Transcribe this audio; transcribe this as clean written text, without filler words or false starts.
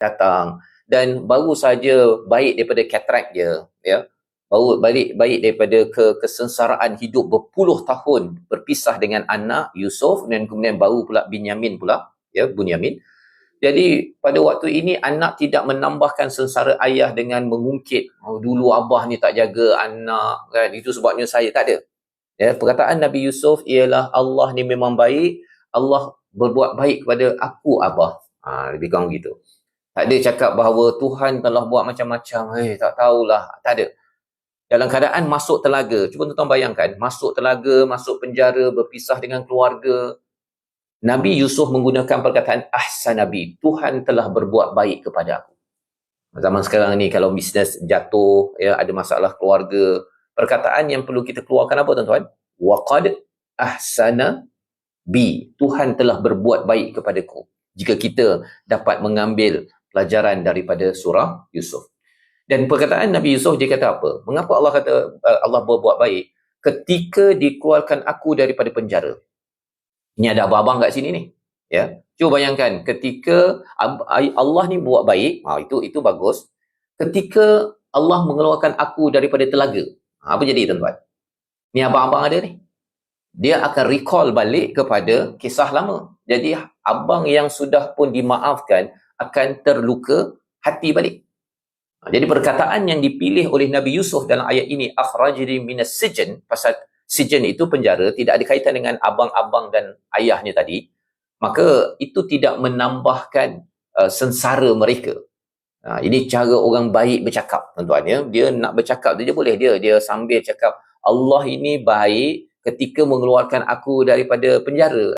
datang, dan baru saja baik daripada katarak dia, ya, baru baik daripada kesengsaraan hidup berpuluh tahun berpisah dengan anak Yusuf, dan kemudian baru pula Binyamin pula, ya, Bunyamin. Jadi pada waktu ini anak tidak menambahkan sengsara ayah dengan mengungkit, oh, dulu abah ni tak jaga anak kan, itu sebabnya saya tak ada. Ya, perkataan Nabi Yusuf ialah Allah ni memang baik, Allah berbuat baik kepada aku abah. Lebih kurang gitu. Tak ada cakap bahawa Tuhan telah buat macam-macam, tak tahulah, tak ada. Dalam keadaan masuk telaga, cuba tuan-tuan bayangkan, masuk telaga, masuk penjara, berpisah dengan keluarga, Nabi Yusuf menggunakan perkataan ahsan Nabi, Tuhan telah berbuat baik kepada aku. Zaman sekarang ni kalau bisnes jatuh, ya, ada masalah keluarga, perkataan yang perlu kita keluarkan apa tuan-tuan? Waqad ahsana bi, Tuhan telah berbuat baik kepadaku. Jika kita dapat mengambil pelajaran daripada surah Yusuf. Dan perkataan Nabi Yusuf, dia kata apa? Mengapa Allah kata Allah berbuat baik? Ketika dikeluarkan aku daripada penjara. Ini ada abang-abang kat sini ni. Ya. Cuba bayangkan ketika Allah ni buat baik, itu bagus. Ketika Allah mengeluarkan aku daripada telaga, apa jadi tuan-tuan? Ni abang-abang ada ni. Dia akan recall balik kepada kisah lama. Jadi abang yang sudah pun dimaafkan akan terluka hati balik. Jadi perkataan yang dipilih oleh Nabi Yusuf dalam ayat ini, akhrajni minas sijn, pasal sijn itu penjara, tidak ada kaitan dengan abang-abang dan ayahnya tadi, maka itu tidak menambahkan sengsara mereka. Ini cara orang baik bercakap, tuan-tuan, ya. Dia nak bercakap dia boleh, dia sambil cakap Allah ini baik ketika mengeluarkan aku daripada penjara.